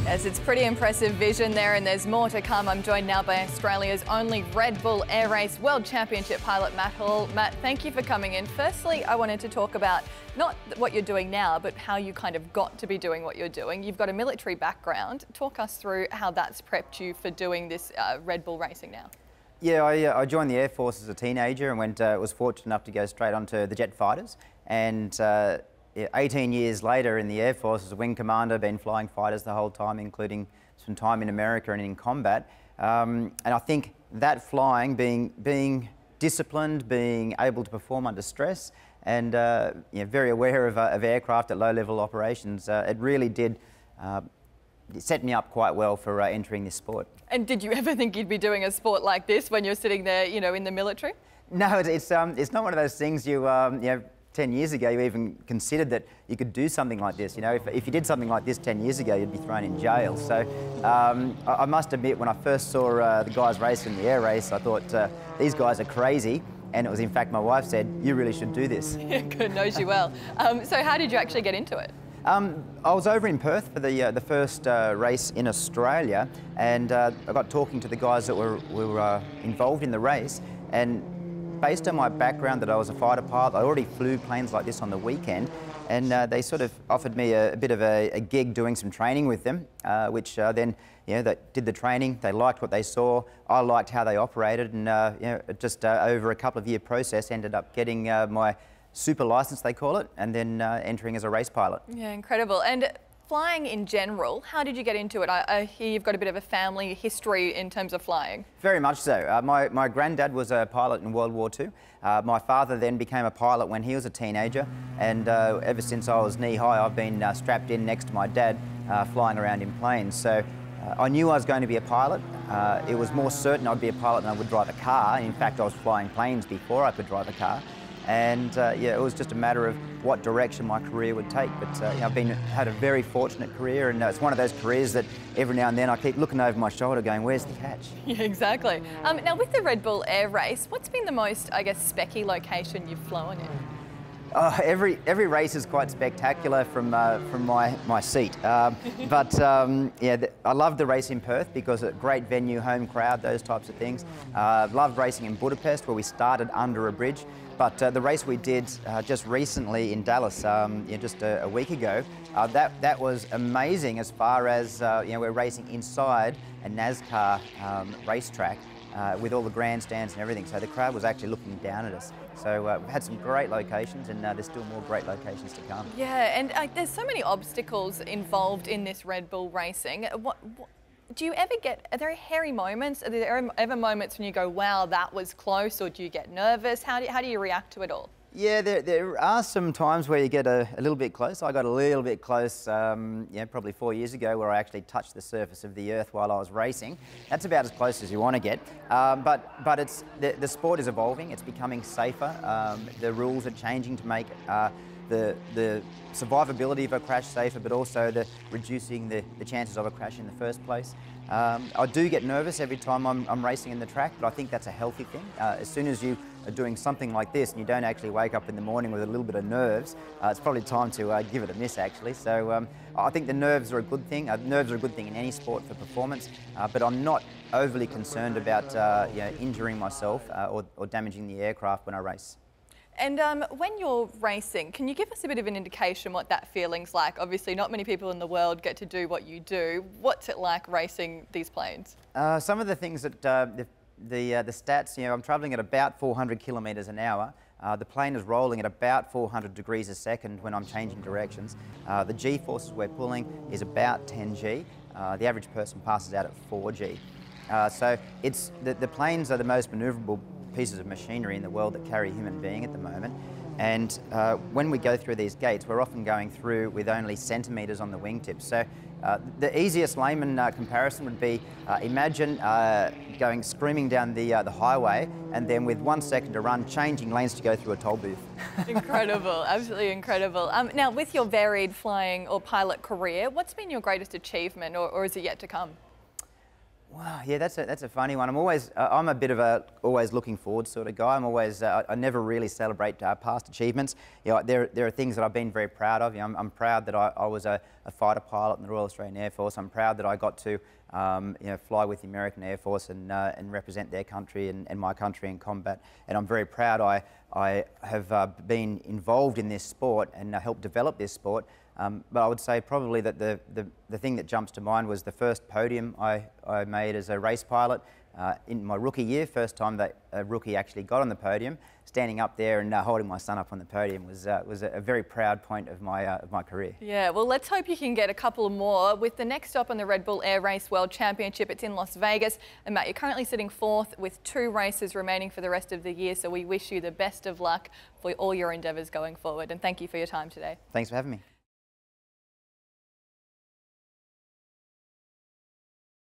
Yes, it's pretty impressive vision there, and there's more to come. I'm joined now by Australia's only Red Bull Air Race World Championship pilot, Matt Hall. Matt, thank you for coming in. Firstly, I wanted to talk about not what you're doing now, but how you kind of got to be doing what you're doing. You've got a military background. Talk us through how that's prepped you for doing this Red Bull racing now. Yeah, I joined the Air Force as a teenager and was fortunate enough to go straight onto the jet fighters. And 18 years later in the Air Force as a wing commander, been flying fighters the whole time, including some time in America and in combat. And I think that flying, being disciplined, being able to perform under stress, and very aware of aircraft at low-level operations, it really did set me up quite well for entering this sport. And did you ever think you'd be doing a sport like this when you're sitting there, in the military? No, it's not one of those things you 10 years ago, you even considered that you could do something like this. If you did something like this 10 years ago, you'd be thrown in jail. So I must admit, when I first saw the guys racing the air race, I thought, these guys are crazy. And it was, in fact, my wife said, you really should do this. Yeah, good, knows you well. So how did you actually get into it? I was over in Perth for the first race in Australia, and I got talking to the guys that were involved in the race, and based on my background that I was a fighter pilot, I already flew planes like this on the weekend, and they sort of offered me a bit of a gig doing some training with them, which then, they did the training, they liked what they saw, I liked how they operated, and just over a couple of year process ended up getting my super license, they call it, and then entering as a race pilot. Yeah, incredible. And flying in general, how did you get into it? I hear you've got a bit of a family history in terms of flying. Very much so. My granddad was a pilot in World War II. My father then became a pilot when he was a teenager, and ever since I was knee-high, I've been strapped in next to my dad, flying around in planes. So I knew I was going to be a pilot. It was more certain I'd be a pilot than I would drive a car. In fact, I was flying planes before I could drive a car. And it was just a matter of what direction my career would take. But I've had a very fortunate career, and it's one of those careers that every now and then I keep looking over my shoulder going, where's the catch? Yeah, exactly. Now with the Red Bull Air Race, what's been the most, specky location you've flown in? Every race is quite spectacular from my seat. I love the race in Perth because it's a great venue, home crowd, those types of things. Loved racing in Budapest, where we started under a bridge. But the race we did just recently in Dallas, just a week ago, that was amazing as far as we're racing inside a NASCAR racetrack with all the grandstands and everything. So the crowd was actually looking down at us. So we've had some great locations, and there's still more great locations to come. Yeah, and there's so many obstacles involved in this Red Bull racing. Do you ever are there hairy moments? Are there ever moments when you go, wow, that was close, or do you get nervous? How do you react to it all? Yeah, there are some times where you get a little bit close. I got a little bit close, probably 4 years ago, where I actually touched the surface of the earth while I was racing. That's about as close as you want to get. But it's the sport is evolving. It's becoming safer. The rules are changing to make the survivability of a crash safer, but also reducing the chances of a crash in the first place. I do get nervous every time I'm racing in the track, but I think that's a healthy thing. As soon as you are doing something like this and you don't actually wake up in the morning with a little bit of nerves, it's probably time to give it a miss, actually. So I think the nerves are a good thing. Nerves are a good thing in any sport for performance, but I'm not overly concerned about injuring myself or damaging the aircraft when I race. And when you're racing, can you give us a bit of an indication what that feeling's like? Obviously, not many people in the world get to do what you do. What's it like racing these planes? Some of the things that the stats, I'm travelling at about 400 kilometres an hour. The plane is rolling at about 400 degrees a second when I'm changing directions. The G-forces we're pulling is about 10G. The average person passes out at 4G. So the planes are the most manoeuvrable pieces of machinery in the world that carry a human being at the moment. And when we go through these gates, we're often going through with only centimetres on the wingtips. So the easiest layman comparison would be, imagine going screaming down the highway, and then with 1 second to run, changing lanes to go through a toll booth. Incredible, absolutely incredible. Now, with your varied flying or pilot career, what's been your greatest achievement, or is it yet to come? Wow, yeah, that's a funny one. I'm a bit of a always looking forward sort of guy. I never really celebrate past achievements. You know, there are things that I've been very proud of. You know, I'm proud that I was a fighter pilot in the Royal Australian Air Force. I'm proud that I got to fly with the American Air Force and represent their country and my country in combat. And I'm very proud I have been involved in this sport and helped develop this sport. But I would say probably that the thing that jumps to mind was the first podium I made as a race pilot in my rookie year. First time that a rookie actually got on the podium. Standing up there and holding my son up on the podium was a very proud point of my career. Yeah, well, let's hope you can get a couple more with the next stop on the Red Bull Air Race World Championship. It's in Las Vegas. And Matt, you're currently sitting fourth with 2 races remaining for the rest of the year. So we wish you the best of luck for all your endeavours going forward. And thank you for your time today. Thanks for having me.